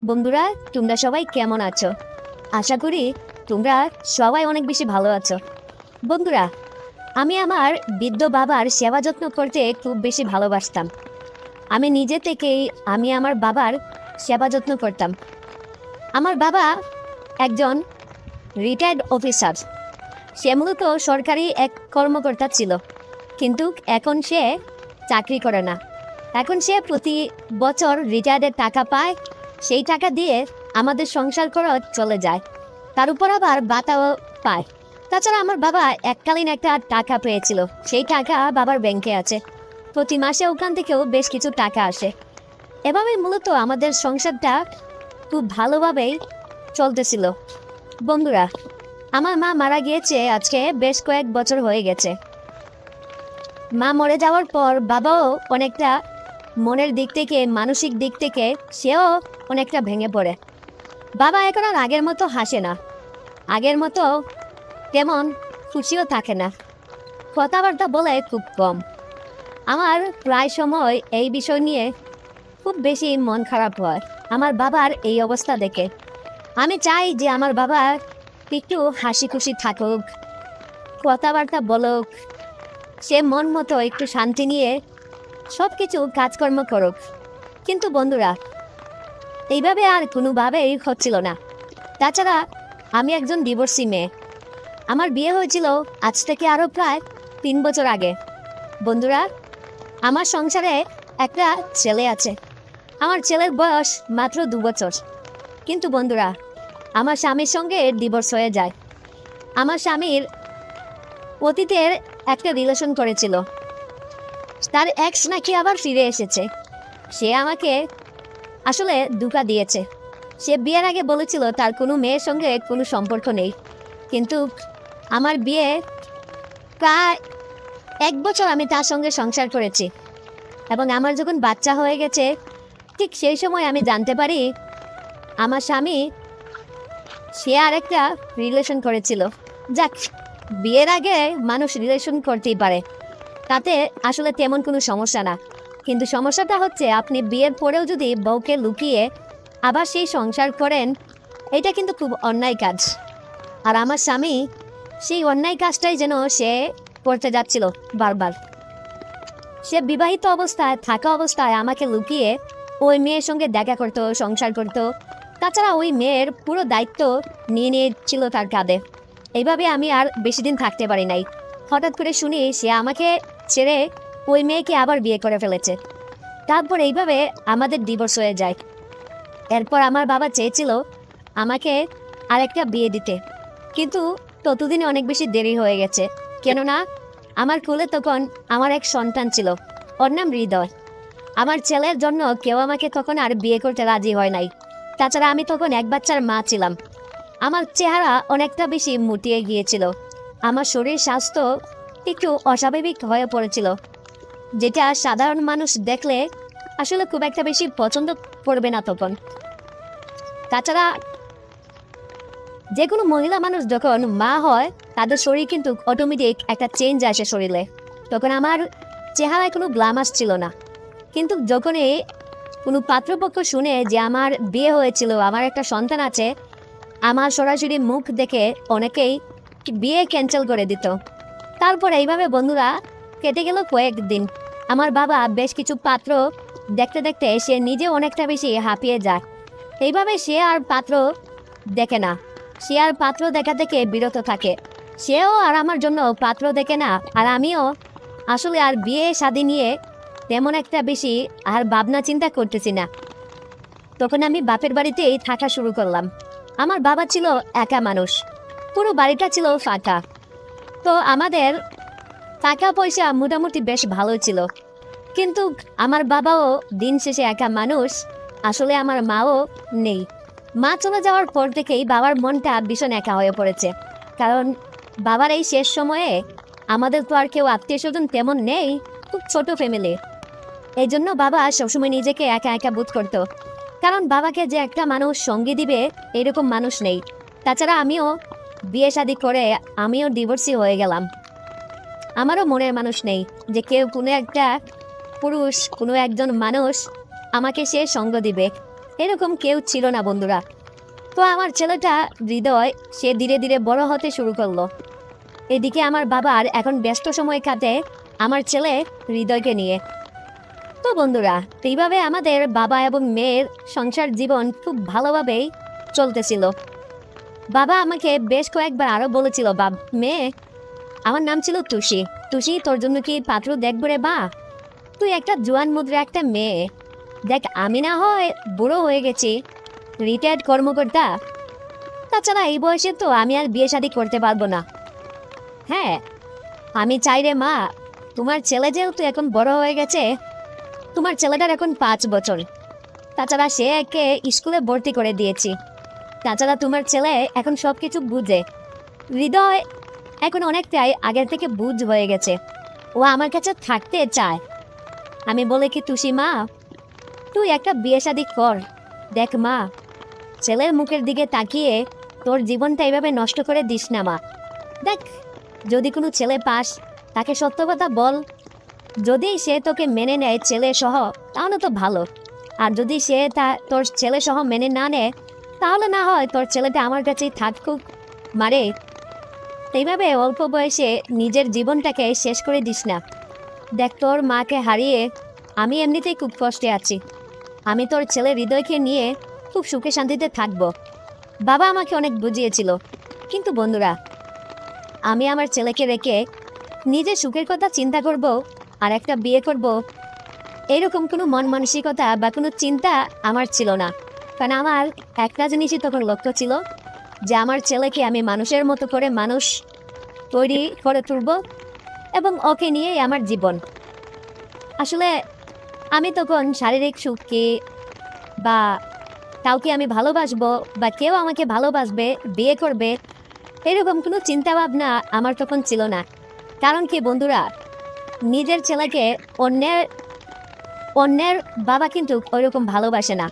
বন্ধুরা, তোমরা সবাই কেমন আছো? আশা করি তোমরা সবাই অনেক বেশি ভালো আছো। বন্ধুরা, আমি আমার বৃদ্ধ বাবার সেবা যত্ন করতে খুব বেশি ভালোবাসতাম। আমি নিজে থেকেই আমার বাবার সেবা যত্ন করতাম। আমার বাবা একজন রিটায়ার্ড অফিসার। সে মূলত সরকারি এক কর্মকর্তা ছিল, কিন্তু এখন সে চাকরি করে না। এখন সে প্রতি বছর রিটায়ার্ডের টাকা পায়, সেই টাকা দিয়ে আমাদের সংসার খরচ চলে যায়। তার উপর আবার ভাতাও পায়। তাছাড়া আমার বাবা এককালীন একটা টাকা পেয়েছিল, সেই টাকা বাবার ব্যাংকে আছে। প্রতি মাসে ওখান থেকেও বেশ কিছু টাকা আসে। এভাবে মূলত আমাদের সংসারটা খুব ভালোভাবেই চলতেছিল। বন্ধুরা, আমার মা মারা গিয়েছে আজকে বেশ কয়েক বছর হয়ে গেছে। মা মরে যাওয়ার পর বাবাও অনেকটা মনের দিক থেকে, মানসিক দিক থেকে সেও অনেকটা ভেঙে পড়ে। বাবা এখন আর আগের মতো হাসে না, আগের মতো তেমন খুশিও থাকে না, কথাবার্তা বলে খুব কম। আমার প্রায় সময় এই বিষয় নিয়ে খুব বেশি মন খারাপ হয় আমার বাবার এই অবস্থা দেখে। আমি চাই যে আমার বাবা একটু হাসি খুশি থাকুক, কথাবার্তা বলুক, সে মন মতো একটু শান্তি নিয়ে সব কিছু কাজকর্ম করুক। কিন্তু বন্ধুরা, এইভাবে আর কোনোভাবেই হচ্ছিল না। তাছাড়া আমি একজন ডিভোর্সি মেয়ে। আমার বিয়ে হয়েছিল আজ থেকে আরও প্রায় 3 বছর আগে। বন্ধুরা, আমার সংসারে একটা ছেলে আছে। আমার ছেলের বয়স মাত্র 2 বছর। কিন্তু বন্ধুরা, আমার স্বামীর সঙ্গে ডিভোর্স হয়ে যায়। আমার স্বামীর অতীতের একটা রিলেশন করেছিল, তার এক্স নাকি আবার ফিরে এসেছে। সে আমাকে আসলে ধোঁকা দিয়েছে। সে বিয়ের আগে বলেছিল তার কোনো মেয়ের সঙ্গে কোনো সম্পর্ক নেই, কিন্তু আমার বিয়ে প্রায় 1 বছর আমি তার সঙ্গে সংসার করেছি, এবং আমার যখন বাচ্চা হয়ে গেছে ঠিক সেই সময় আমি জানতে পারি আমার স্বামী সে আর একটা রিলেশন করেছিল। যাক, বিয়ের আগে মানুষ রিলেশন করতেই পারে, তাতে আসলে তেমন কোনো সমস্যা না। কিন্তু সমস্যাটা হচ্ছে আপনি বিয়ের পরেও যদি বউকে লুকিয়ে আবার সেই সংসার করেন, এটা কিন্তু খুব অন্যায় কাজ। আর আমার স্বামী সেই অন্যায় কাজটাই যেন সে করতে যাচ্ছিল বারবার। সে বিবাহিত অবস্থায় থাকা অবস্থায় আমাকে লুকিয়ে ওই মেয়ের সঙ্গে দেখা করতো, সংসার করতো। তাছাড়া ওই মেয়ের পুরো দায়িত্ব নিয়ে নিয়েছিল তার কাঁধে। এইভাবে আমি আর বেশি দিন থাকতে পারি নাই। হঠাৎ করে শুনি সে আমাকে ছেড়ে ওই মেয়েকে আবার বিয়ে করে ফেলেছে। তারপর এইভাবে আমাদের ডিভোর্স হয়ে যায়। এরপর আমার বাবা চেয়েছিল আমাকে আরেকটা বিয়ে দিতে, কিন্তু ততদিনে অনেক বেশি দেরি হয়ে গেছে। কেননা আমার কোলে তখন আমার এক সন্তান ছিল, ওর নাম হৃদয়। আমার ছেলের জন্য কেউ আমাকে তখন আর বিয়ে করতে রাজি হয় নাই। তাছাড়া আমি তখন এক বাচ্চার মা ছিলাম। আমার চেহারা অনেকটা বেশি মুটিয়ে গিয়েছিল, আমার শরীর স্বাস্থ্য একটু অস্বাভাবিক হয়ে পড়েছিল, যেটা সাধারণ মানুষ দেখলে আসলে খুব একটা বেশি পছন্দ করবে না তখন। তাছাড়া যে কোনো মহিলা মানুষ যখন মা হয় তাদের শরীর কিন্তু অটোমেটিক একটা চেঞ্জ আসে শরীরে। তখন আমার চেহারায় কোনো গ্ল্যামার ছিল না। কিন্তু যখনই কোনো পাত্রপক্ষ শুনে যে আমার বিয়ে হয়েছিল, আমার একটা সন্তান আছে, আমার সরাসরি মুখ দেখে অনেকেই বিয়ে ক্যান্সেল করে দিত। তারপর এইভাবে বন্ধুরা কেটে গেল কয়েকদিন। আমার বাবা বেশ কিছু পাত্র দেখতে দেখতে সে নিজে অনেকটা বেশি হাঁপিয়ে যায়। এইভাবে সে আর পাত্র দেখে না, সে আর পাত্র দেখা থেকে বিরত থাকে। সেও আর আমার জন্য পাত্র দেখে না, আর আমিও আসলে আর বিয়ে শাদী নিয়ে তেমন একটা বেশি আর ভাবনা চিন্তা করতেছি না। তখন আমি বাপের বাড়িতেই থাকা শুরু করলাম। আমার বাবা ছিল একা মানুষ, পুরো বাড়িটা ছিল ফাঁকা। তো আমাদের টাকা পয়সা মোটামুটি বেশ ভালো ছিল, কিন্তু আমার বাবাও দিন শেষে একা মানুষ। আসলে আমার মাও নেই। মা চলে যাওয়ার পর থেকেই বাবার মনটা ভীষণ একা হয়ে পড়েছে। কারণ বাবার এই শেষ সময়ে আমাদের তো আর কেউ আত্মীয় স্বজন তেমন নেই, খুব ছোট ফ্যামিলি। এই জন্য বাবা সবসময় নিজেকে একা একা বোধ করতো, কারণ বাবাকে যে একটা মানুষ সঙ্গী দিবে এরকম মানুষ নেই। তাছাড়া আমিও বিয়ে শাদী করে আমিও ডিভোর্সি হয়ে গেলাম। আমারও মনের মানুষ নেই যে কেউ কোনো একটা পুরুষ, কোনো একজন মানুষ আমাকে সে সঙ্গ দিবে। এরকম কেউ ছিল না বন্ধুরা। তো আমার ছেলেটা হৃদয় সে ধীরে ধীরে বড় হতে শুরু করলো। এদিকে আমার বাবার এখন ব্যস্ত সময় কাটে আমার ছেলে হৃদয়কে নিয়ে। তো বন্ধুরা, এইভাবে আমাদের বাবা এবং মেয়ের সংসার জীবন খুব ভালোভাবেই চলতেছিল। বাবা আমাকে বেশ কয়েকবার আরো বলেছিল, মেয়ে, আমার নাম ছিল টুসি, টুসি তোর জন্য কি পাত্র দেখবো রে বা? তুই একটা জোয়ান মুদ্রা একটা মেয়ে, দেখ আমি না হয় বুড়ো হয়ে গেছি, রিটায়ার্ড কর্মকর্তা, তাছাড়া এই বয়সে তো আমি আর বিয়ে শাদী করতে পারবো না। হ্যাঁ, আমি চাই রে মা, তোমার ছেলে যেহেতু এখন বড় হয়ে গেছে, তোমার ছেলেটার এখন 5 বছর, তাছাড়া সে একে স্কুলে ভর্তি করে দিয়েছি, তাছাড়া তোমার ছেলে এখন সব কিছু বুঝে। হৃদয় এখন অনেকটাই আগের থেকে বুঝ হয়ে গেছে, ও আমার কাছে থাকতে চায়। আমি বলে কি, তুষি মা, তুই একটা বিয়ে শাদী কর। দেখ মা, ছেলের মুখের দিকে তাকিয়ে তোর জীবনটা এইভাবে নষ্ট করে দিস না মা। দেখ, যদি কোনো ছেলে পাস, তাকে সত্য কথা বল, যদি সে তোকে মেনে নেয় ছেলে সহ, তাহলে তো ভালো। আর যদি সে তোর ছেলে সহ মেনে না নেয়, তাহলে না হয় তোর ছেলেটা আমার কাছেই থাকুক। মারে, এইভাবে অল্প বয়সে নিজের জীবনটাকে শেষ করে দিস না। দেখ, তোর মাকে হারিয়ে আমি এমনিতেই খুব কষ্টে আছি, আমি তোর ছেলে হৃদয়কে নিয়ে খুব সুখে শান্তিতে থাকবো। বাবা আমাকে অনেক বুঝিয়েছিল, কিন্তু বন্ধুরা, আমি আমার ছেলেকে রেখে নিজের সুখের কথা চিন্তা করব আর একটা বিয়ে করব, এরকম কোনো মন মানসিকতা বা কোনো চিন্তা আমার ছিল না। কারণ আমার একটা জিনিসই তখন লক্ষ্য ছিল, যে আমার ছেলেকে আমি মানুষের মতো করে মানুষ তৈরি করে তুলব এবং ওকে নিয়েই আমার জীবন। আসলে আমি তখন শারীরিক সুখকে বা কাউকে আমি ভালোবাসবো বা কেউ আমাকে ভালোবাসবে, বিয়ে করবে, এরকম কোনো চিন্তা ভাবনা আমার তখন ছিল না। কারণ কি বন্ধুরা, নিজের ছেলেকে অন্যের অন্যের বাবা কিন্তু ওইরকম ভালোবাসে না।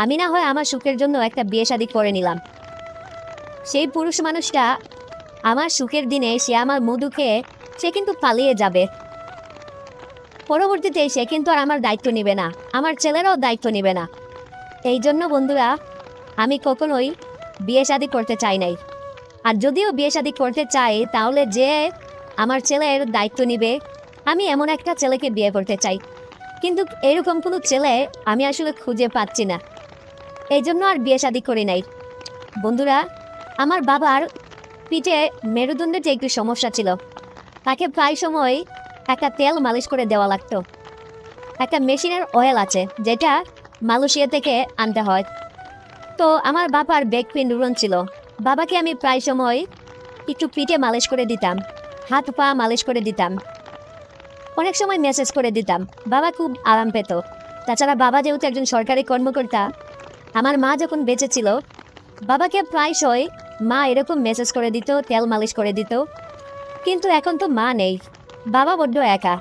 আমি না হয় আমার সুখের জন্য একটা বিয়ে শাদী করে নিলাম, সেই পুরুষ মানুষটা আমার সুখের দিনে সে আমার মধু খেয়ে সে কিন্তু পালিয়ে যাবে, পরবর্তীতে সে কিন্তু আর আমার দায়িত্ব নেবে না, আমার ছেলেরাও দায়িত্ব নেবে না। এই জন্য বন্ধুরা, আমি কখনোই বিয়ে শাদী করতে চাই নাই। আর যদিও বিয়ে শাদী করতে চাই, তাহলে যে আমার ছেলের দায়িত্ব নিবে, আমি এমন একটা ছেলেকে বিয়ে করতে চাই। কিন্তু এরকম কোনো ছেলে আমি আসলে খুঁজে পাচ্ছি না, এই জন্য আর বিয়ে শাদী করি নাই। বন্ধুরা, আমার বাবার পিঠে মেরুদণ্ডের যে একটু সমস্যা ছিল, তাকে প্রায় সময় একটা তেল মালিশ করে দেওয়া লাগতো। একটা মেশিনের অয়েল আছে যেটা মালয়েশিয়া থেকে আনতে হয়। তো আমার বাবার ব্যাক পেন ছিল, বাবাকে আমি প্রায় সময় একটু পিঠে মালিশ করে দিতাম, হাত পা মালিশ করে দিতাম, অনেক সময় মেসেজ করে দিতাম, বাবা খুব আরাম পেত। তাছাড়া বাবা যেহেতু একজন সরকারি কর্মকর্তা, আমার মা যখন বেঁচে ছিল, বাবাকে প্রায়শই মা এরকম মেসেজ করে দিত, তেল মালিশ করে দিত। কিন্তু এখন তো মা নেই, বাবা বড্ড একা,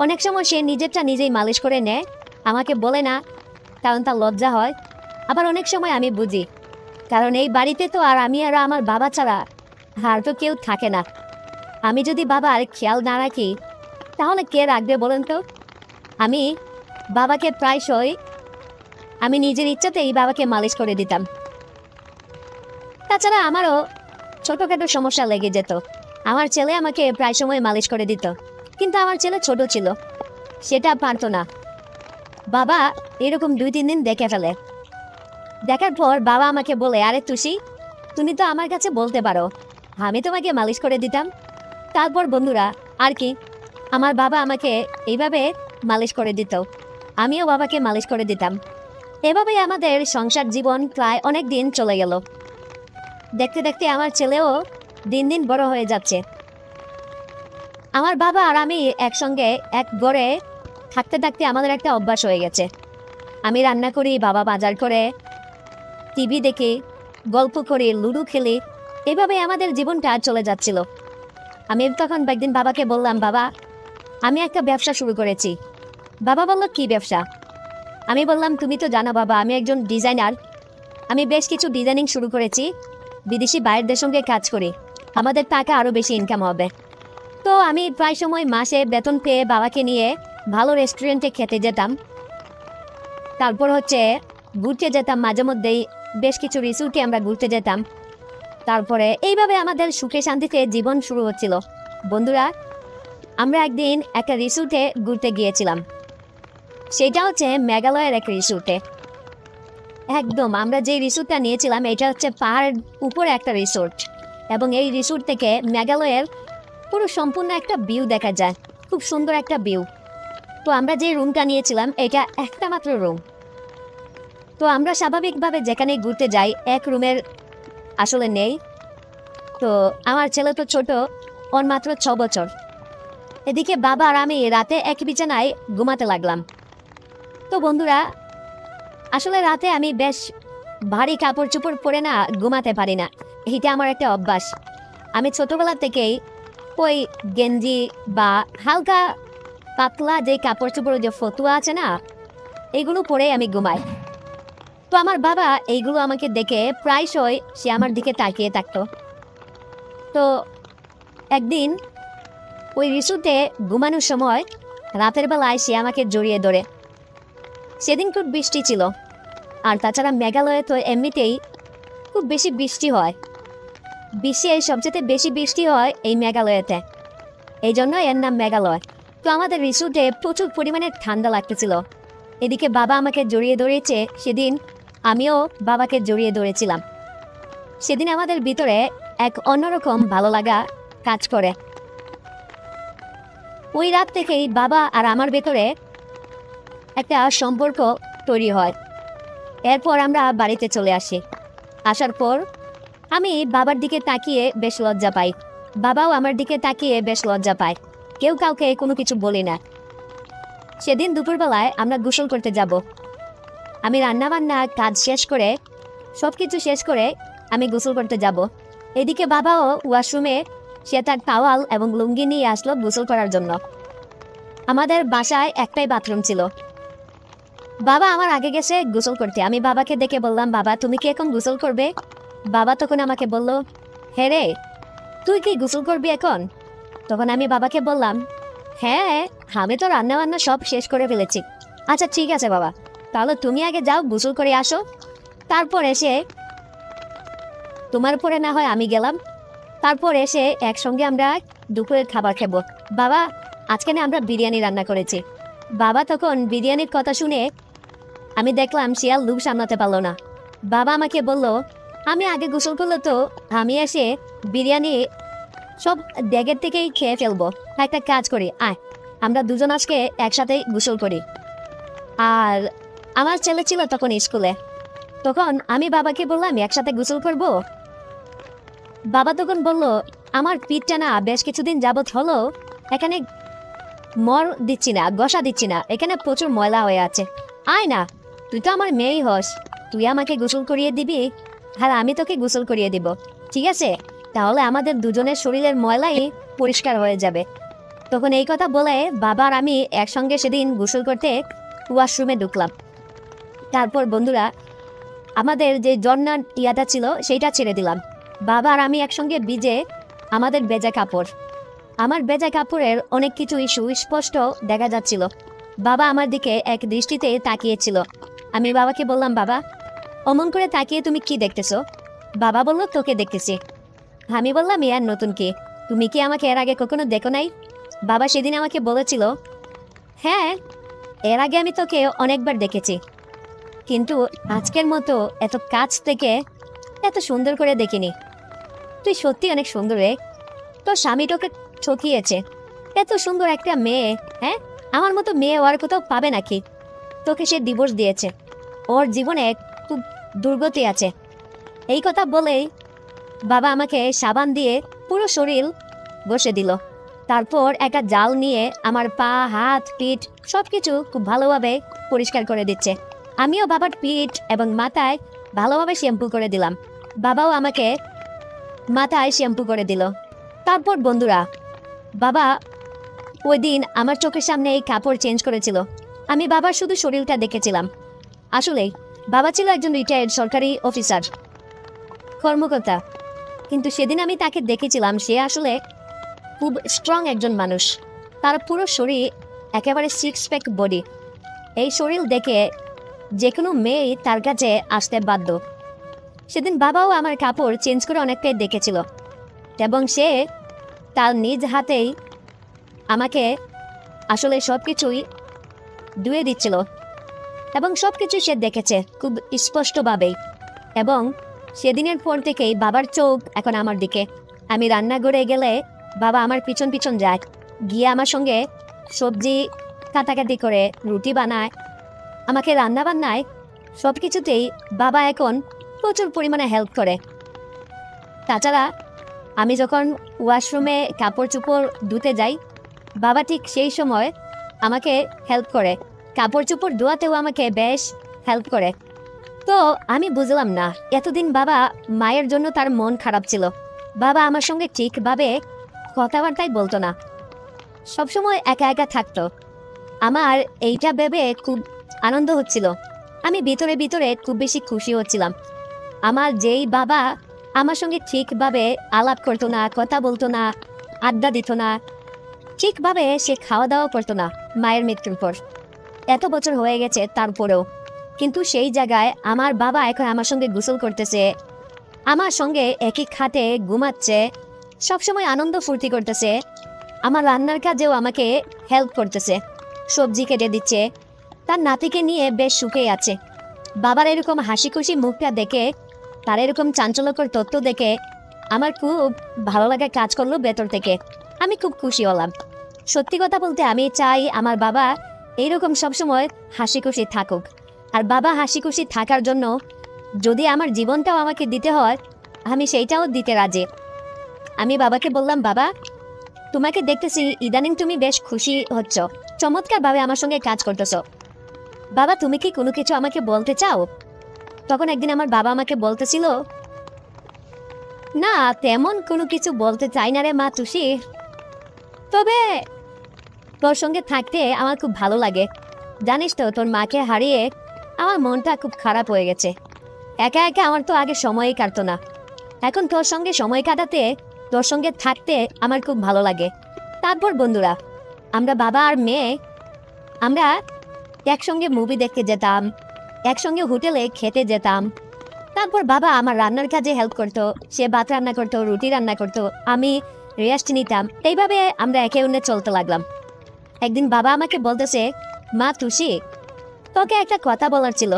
অনেক সময় সে নিজেরটা নিজেই মালিশ করে নেয়, আমাকে বলে না, কারণ তার লজ্জা হয়। আবার অনেক সময় আমি বুঝি, কারণ এই বাড়িতে তো আর আমি আর আমার বাবা ছাড়া আর তো কেউ থাকে না। আমি যদি বাবার খেয়াল না রাখি, তাহলে কে রাখবে বলেন তো? আমি বাবাকে প্রায়শই আমি নিজের ইচ্ছাতেই বাবাকে মালিশ করে দিতাম। তাছাড়া আমারও ছোটোখাটো সমস্যা লেগে যেত, আমার ছেলে আমাকে প্রায় সময় মালিশ করে দিত, কিন্তু আমার ছেলে ছোট ছিল, সেটা পারতো না। বাবা এরকম 2-3 দিন দেখে ফেলে, দেখার পর বাবা আমাকে বলে, আরে তুষি, তুমি তো আমার কাছে বলতে পারো, আমি তোমাকে মালিশ করে দিতাম। তারপর বন্ধুরা, আর কি, আমার বাবা আমাকে এইভাবে মালিশ করে দিত, আমিও বাবাকে মালিশ করে দিতাম। এভাবেই আমাদের সংসার জীবন প্রায় অনেক দিন চলে গেল। দেখতে দেখতে আমার ছেলেও দিন দিন বড় হয়ে যাচ্ছে। আমার বাবা আর আমি একসঙ্গে এক ঘরে থাকতে থাকতে আমাদের একটা অভ্যাস হয়ে গেছে, আমি রান্না করি, বাবা বাজার করে, টিভি দেখি, গল্প করি, লুডো খেলি, এভাবে আমাদের জীবনটা চলে যাচ্ছিল। আমি তখন একদিন বাবাকে বললাম, বাবা, আমি একটা ব্যবসা শুরু করেছি। বাবা বলল, কি ব্যবসা? আমি বললাম, তুমি তো জানো বাবা, আমি একজন ডিজাইনার, আমি বেশ কিছু ডিজাইনিং শুরু করেছি, বিদেশি বাইরদের সঙ্গে কাজ করি, আমাদের টাকা আরও বেশি ইনকাম হবে। তো আমি প্রায় সময় মাসে বেতন পেয়ে বাবাকে নিয়ে ভালো রেস্টুরেন্টে খেতে যেতাম। তারপর হচ্ছে ঘুরতে যেতাম মাঝে মধ্যেই, বেশ কিছু রিসোর্টে আমরা ঘুরতে যেতাম। তারপরে এইভাবে আমাদের সুখে শান্তিতে জীবন শুরু হচ্ছিল। বন্ধুরা, আমরা একদিন একটা রিসোর্টে ঘুরতে গিয়েছিলাম। সেটা হচ্ছে মেঘালয়ের এক রিসোর্টে। একদম আমরা যে রিসোর্টটা নিয়েছিলাম এটা হচ্ছে পাহাড়ের উপরে একটা রিসোর্ট, এবং এই রিসোর্ট থেকে মেঘালয়ের পুরো সম্পূর্ণ একটা ভিউ দেখা যায়, খুব সুন্দর একটা ভিউ। তো আমরা যে রুমটা নিয়েছিলাম এটা একটা মাত্র রুম। তো আমরা স্বাভাবিকভাবে যেখানে ঘুরতে যাই এক রুমের আসলে নেই। তো আমার ছেলে তো ছোট, ওর মাত্র 6 বছর। এদিকে বাবা আর আমি রাতে এক বিছানায় ঘুমাতে লাগলাম। তো বন্ধুরা, আসলে রাতে আমি বেশ ভারী কাপড় চোপড় পরে না ঘুমাতে পারি না, এটা আমার একটা অভ্যাস। আমি ছোটবেলা থেকেই ওই গেঞ্জি বা হালকা পাতলা যে কাপড় চোপড় যে ফতুয়া আছে না, এগুলো পরে আমি ঘুমাই। তো আমার বাবা এইগুলো আমাকে দেখে প্রায়শই সে আমার দিকে তাকিয়ে থাকতো। তো একদিন ওই রিসোর্টে ঘুমানোর সময় রাতের বেলায় সে আমাকে জড়িয়ে ধরে। সেদিন খুব বৃষ্টি ছিল, আর তাছাড়া মেঘালয়ে তো এমনিতেই খুব বেশি বৃষ্টি হয়। বিশ্বে সবচেয়ে বেশি বৃষ্টি হয় এই মেঘালয়তে, এই জন্য এর নাম মেঘালয়। তো আমাদের রিসোর্টে প্রচুর পরিমাণে ঠান্ডা লাগতেছিল। এদিকে বাবা আমাকে জড়িয়ে ধরেছে, সেদিন আমিও বাবাকে জড়িয়ে ধরেছিলাম। সেদিন আমাদের ভিতরে এক অন্যরকম ভালো লাগা কাজ করে। ওই রাত থেকেই বাবা আর আমার ভেতরে একটা সম্পর্ক তৈরি হয়। এরপর আমরা বাড়িতে চলে আসি। আসার পর আমি বাবার দিকে তাকিয়ে বেশ লজ্জা পাই, বাবাও আমার দিকে তাকিয়ে বেশ লজ্জা পায়। কেউ কাউকে কোনো কিছু বলি না। সেদিন দুপুরবেলায় আমরা গোসল করতে যাব। আমি রান্নাবান্না কাজ শেষ করে, সব কিছু শেষ করে আমি গোসল করতে যাব। এদিকে বাবাও ওয়াশরুমে সে তার টাওয়াল এবং লুঙ্গি নিয়ে আসলো গোসল করার জন্য। আমাদের বাসায় একটাই বাথরুম ছিল। বাবা আমার আগে গেছে গোসল করতে। আমি বাবাকে দেখে বললাম, বাবা তুমি কি এখন গোসল করবে? বাবা তখন আমাকে বলল, হ্যাঁ রে, তুই কি গোসল করবি এখন? তখন আমি বাবাকে বললাম, হ্যাঁ আমি তো রান্নাবান্না সব শেষ করে ফেলেছি। আচ্ছা ঠিক আছে বাবা, তাহলে তুমি আগে যাও গোসল করে আসো, তারপর এসে তোমার পরে না হয় আমি গেলাম, তারপর এসে একসঙ্গে আমরা দুপুরের খাবার খাবো। বাবা আজকে না আমরা বিরিয়ানি রান্না করেছি। বাবা তখন বিরিয়ানির কথা শুনে আমি দেখলাম সে আর লোভ সামলাতে পারলো না। বাবা আমাকে বলল, আমি আগে গোসল করলে তো আমি এসে বিরিয়ানি সব ড্যাগের থেকেই খেয়ে ফেলবো। একটা কাজ করি, আয় আমরা দুজন আজকে একসাথে গোসল করি। আর আমার ছেলে ছিল তখন স্কুলে। তখন আমি বাবাকে বললাম একসাথে গোসল করব। বাবা তখন বলল, আমার পিঠটা না বেশ কিছুদিন যাবৎ হলো এখানে মর দিচ্ছি না, গসা দিচ্ছি না, এখানে প্রচুর ময়লা হয়ে আছে। আয় না, তুই তো আমার মেয়েই হস, তুই আমাকে গোসল করিয়ে দিবি আর আমি তোকে গোসল করিয়ে দিব, ঠিক আছে? তাহলে আমাদের দুজনের শরীরের ময়লাই পরিষ্কার হয়ে যাবে। তখন এই কথা বলে বাবা আর আমি একসঙ্গে সেদিন গোসল করতে ওয়াশরুমে ঢুকলাম। তারপর বন্ধুরা, আমাদের যে জন্নার ইয়াটা ছিল সেইটা ছেড়ে দিলাম। বাবা আর আমি একসঙ্গে ভিজে আমাদের ভেজা কাপড়, আমার ভেজা কাপড়ের অনেক কিছু সুস্পষ্ট দেখা যাচ্ছিল। বাবা আমার দিকে এক দৃষ্টিতে তাকিয়েছিল। আমি বাবাকে বললাম, বাবা অমন করে তাকিয়ে তুমি কি দেখতেছো? বাবা বলল, তোকে দেখতেছি। আমি বললাম, ইয়ার নতুন কি, তুমি কি আমাকে এর আগে কখনো দেখো নাই? বাবা সেদিন আমাকে বলেছিল, হ্যাঁ এর আগে আমি তোকে অনেকবার দেখেছি, কিন্তু আজকের মতো এত কাছ থেকে এত সুন্দর করে দেখিনি। তুই সত্যি অনেক সুন্দর রে, তোর স্বামী তোকে ঠকিয়েছে। এত সুন্দর একটা মেয়ে, হ্যাঁ আমার মতো মেয়ে ওর কোথাও পাবে নাকি? তোকে সে ডিভোর্স দিয়েছে, ওর জীবনে খুব দুর্গতি আছে। এই কথা বলেই বাবা আমাকে সাবান দিয়ে পুরো শরীর ঘষে দিল। তারপর একটা জাল নিয়ে আমার পা, হাত, পিঠ সবকিছু খুব ভালোভাবে পরিষ্কার করে দিচ্ছে। আমিও বাবার পিঠ এবং মাথায় ভালোভাবে শ্যাম্পু করে দিলাম। বাবাও আমাকে মাথায় শ্যাম্পু করে দিল। তারপর বন্ধুরা, বাবা ওই দিন আমার চোখের সামনে এই কাপড় চেঞ্জ করেছিল। আমি বাবার শুধু শরীরটা দেখেছিলাম। আসলে বাবা ছিল একজন রিটায়ার্ড সরকারি অফিসার, কর্মকর্তা, কিন্তু সেদিন আমি তাকে দেখেছিলাম সে আসলে খুব স্ট্রং একজন মানুষ। তার পুরো শরীর একেবারে সিক্স প্যাক বডি। এই শরীর দেখে যে কোনো মেয়েই তার কাছে আসতে বাধ্য। সেদিন বাবাও আমার কাপড় চেঞ্জ করে অনেকটাই দেখেছিল এবং সে তার নিজ হাতেই আমাকে আসলে সব কিছুই ধুয়ে দিচ্ছিল এবং সব কিছু সে দেখেছে খুব স্পষ্টভাবেই। এবং সেদিনের পর থেকেই বাবার চোখ এখন আমার দিকে। আমি রান্নাঘরে গেলে বাবা আমার পিছন পিছন যায়, গিয়ে আমার সঙ্গে সবজি কাটাকাটি করে, রুটি বানায়, আমাকে রান্না বান্নায় সব কিছুতেই বাবা এখন প্রচুর পরিমাণে হেল্প করে। তাছাড়া আমি যখন ওয়াশরুমে কাপড় চোপড় ধুতে যাই, বাবা ঠিক সেই সময় আমাকে হেল্প করে, কাপড় চোপড় ধোয়াতেও আমাকে বেশ হেল্প করে। তো আমি বুঝলাম না এতদিন বাবা মায়ের জন্য তার মন খারাপ ছিল, বাবা আমার সঙ্গে ঠিকভাবে কথাবার্তাই বলতো না, সবসময় একা একা থাকতো। আমার এইটা ভেবে খুব আনন্দ হচ্ছিল, আমি ভিতরে ভিতরে খুব বেশি খুশি হচ্ছিলাম। আমার যেই বাবা আমার সঙ্গে ঠিকভাবে আলাপ করতো না, কথা বলতো না, আড্ডা দিত না, ঠিকভাবে সে খাওয়া দাওয়া করতো না মায়ের মৃত্যুর পর, এত বছর হয়ে গেছে তারপরেও। কিন্তু সেই জায়গায় আমার বাবা এখন আমার সঙ্গে গোসল করতেছে, আমার সঙ্গে একই খাটে ঘুমাচ্ছে, সবসময় আনন্দ ফুর্তি করতেছে, আমার রান্নার কাজেও আমাকে হেল্প করতেছে, সবজি কেটে দিচ্ছে, তার নাতিকে নিয়ে বেশ সুখেই আছে। বাবার এরকম হাসি খুশি মুখটা দেখে, তার এরকম চাঞ্চল্যকর তথ্য দেখে আমার খুব ভালো লাগা কাজ করলো ভেতর থেকে। আমি খুব খুশি হলাম। সত্যি কথা বলতে আমি চাই আমার বাবা এইরকম সবসময় হাসি খুশি থাকুক। আর বাবা হাসি খুশি থাকার জন্য যদি আমার জীবনটাও আমাকে দিতে হয়, আমি সেইটাও দিতে রাজি। আমি বাবাকে বললাম, বাবা তোমাকে দেখতেছি ইদানিং তুমি বেশ খুশি হচ্ছ, চমৎকারভাবে আমার সঙ্গে কাজ করতেছ, বাবা তুমি কি কোনো কিছু আমাকে বলতে চাও? তখন একদিন আমার বাবা আমাকে বলতেছিল, না তেমন কোনো কিছু বলতে চাই না রে মা তুষি, তবে তোর সঙ্গে থাকতে আমার খুব ভালো লাগে। জানিস তো তোর মাকে হারিয়ে আমার মনটা খুব খারাপ হয়ে গেছে, একা একা আমার তো আগে সময়ই কাটতো না, এখন তোর সঙ্গে সময় কাটাতে, তোর সঙ্গে থাকতে আমার খুব ভালো লাগে। তারপর বন্ধুরা, আমরা বাবা আর মেয়ে আমরা একসঙ্গে মুভি দেখতে যেতাম, একসঙ্গে হোটেলে খেতে যেতাম। তারপর বাবা আমার রান্নার কাজে হেল্প করতো, সে ভাত রান্না করতো, রুটি রান্না করতো, আমি রেস্ট নিতাম। এইভাবে আমরা একে অন্যে চলতে লাগলাম। একদিন বাবা আমাকে বলতেছে, মা তুষি তোকে একটা কথা বলার ছিল।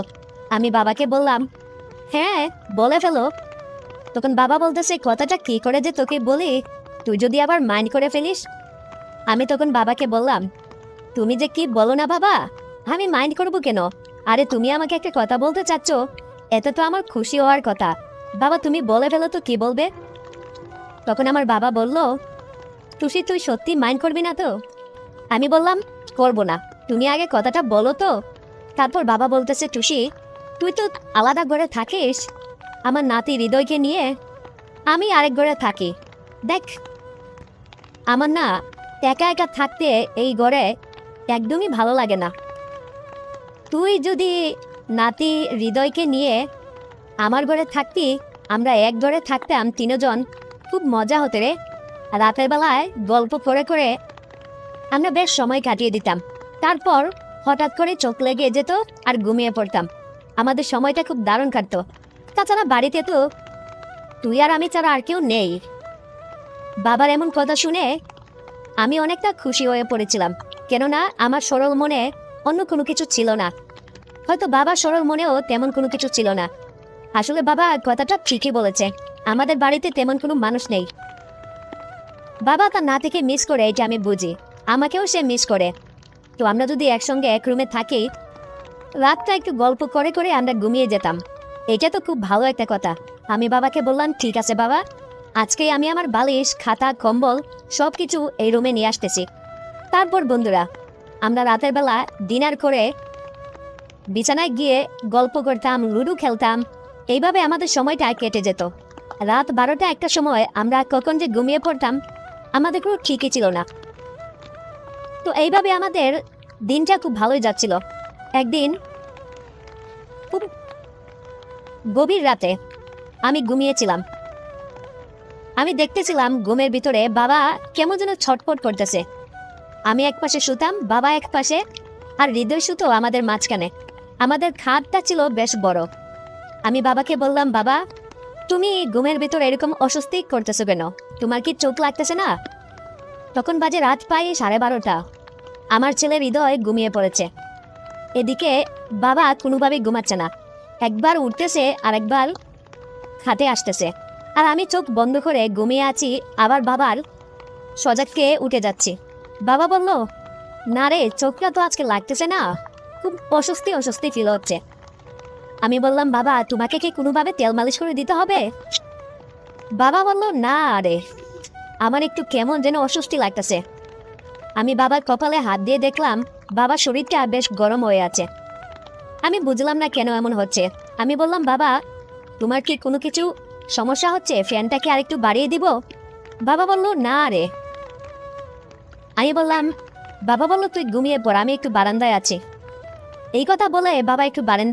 আমি বাবাকে বললাম, হ্যাঁ বলে ফেলো। তখন বাবা বলতেছে, কথাটা কি করে যে তোকে বলি, তুই যদি আবার মাইন্ড করে ফেলিস। আমি তখন বাবাকে বললাম, তুমি যে কি বলো না বাবা, আমি মাইন্ড করবো কেন? আরে তুমি আমাকে একটা কথা বলতে চাচ্ছ, এত তো আমার খুশি হওয়ার কথা, বাবা তুমি বলে ফেলো তো কি বলবে। তখন আমার বাবা বলল, তুষি তুই সত্যি মাইন্ড করবি না তো? আমি বললাম, করবো না, তুমি আগে কথাটা বলো তো। তারপর বাবা বলতেছে, তুষি তুই তো আলাদা ঘরে থাকিস আমার নাতি হৃদয়কে নিয়ে, আমি আরেক ঘরে থাকি। দেখ আমার না একা একা থাকতে এই ঘরে একদমই ভালো লাগে না। তুই যদি নাতি হৃদয়কে নিয়ে আমার ঘরে থাকতি, আমরা এক ঘরে থাকতাম তিনজন, খুব মজা হতো রে। রাতের বেলায় গল্প করে করে আমরা বেশ সময় কাটিয়ে দিতাম। তারপর হঠাৎ করে চোখ লেগে যেত আর ঘুমিয়ে পড়তাম। আমাদের সময়টা খুব দারুণ কাটতো। তাছাড়া বাড়িতে তো তুই আর আমি ছাড়া আর কেউ নেই। বাবার এমন কথা শুনে আমি অনেকটা খুশি হয়ে পড়েছিলাম, কেননা আমার সরল মনে অন্য কোনো কিছু ছিল না। হয়তো বাবার সরল মনেও তেমন কোনো কিছু ছিল না। আসলে বাবা কথাটা ঠিকই বলেছে, আমাদের বাড়িতে তেমন কোনো মানুষ নেই। বাবা তার নাতিকে মিস করে, এটা আমি বুঝি, আমাকেও সে মিস করে। তো আমরা যদি একসঙ্গে এক রুমে থাকি, রাতটা একটু গল্প করে করে আমরা ঘুমিয়ে যেতাম। এটা তো খুব ভালো একটা কথা। আমি বাবাকে বললাম, ঠিক আছে বাবা, আজকেই আমি আমার বালিশ, খাতা, কম্বল সব কিছু এই রুমে নিয়ে আসতেছি। তারপর বন্ধুরা, আমরা রাতের বেলা ডিনার করে বিছানায় গিয়ে গল্প করতাম, লুডো খেলতাম। এইভাবে আমাদের সময়টা কেটে যেত। রাত 12টা 1টার সময় আমরা কখন যে ঘুমিয়ে পড়তাম আমাদের কোনো ঠিকই ছিল না। তো এইভাবে আমাদের দিনটা খুব ভালোই যাচ্ছিল। একদিন খুব গভীর রাতে আমি ঘুমিয়েছিলাম, আমি দেখতেছিলাম ঘুমের ভিতরে বাবা কেমন যেন ছটফট করতেছে। আমি এক পাশে শুতাম, বাবা এক পাশে, আর হৃদয় শুতো আমাদের মাঝখানে। আমাদের খাটটা ছিল বেশ বড়। আমি বাবাকে বললাম, বাবা তুমি ঘুমের ভিতর এরকম অস্বস্তি করতেছো কেন? তোমার কি চোখ লাগতেছে না? তখন বাজে রাত প্রায় 12:30। আমার ছেলের হৃদয় ঘুমিয়ে পড়েছে। এদিকে বাবা কোনোভাবেই ঘুমাচ্ছে না, একবার উঠতেছে আর একবার খাটে আসতেছে, আর আমি চোখ বন্ধ করে ঘুমিয়ে আছি। আবার বাবার সজাগকে উঠে যাচ্ছি। বাবা বলল, না রে, চোখটা তো আজকে লাগতেছে না, খুব অস্বস্তি অস্বস্তি ফিল হচ্ছে। আমি বললাম, বাবা তোমাকে কি কোনোভাবে তেল মালিশ করে দিতে হবে? বাবা বলল, না রে, আমার একটু কেমন যেন অস্বস্তি লাগতেছে। আমি বাবার কপালে হাত দিয়ে দেখলাম বাবার শরীরটা বেশ গরম হয়ে আছে। আমি বুঝলাম না কেন এমন হচ্ছে। আমি বললাম, বাবা তোমার কি কোনো কিছু সমস্যা হচ্ছে? ফ্যানটা কি আরেকটু বাড়িয়ে দিব? বাবা বলল, না রে। আমি বললাম, বাবা বলল তুই ঘুমিয়ে পড়, আমি একটু বারান্দায় আছি। এই কথা বলে বাবা একটু বারান্দায়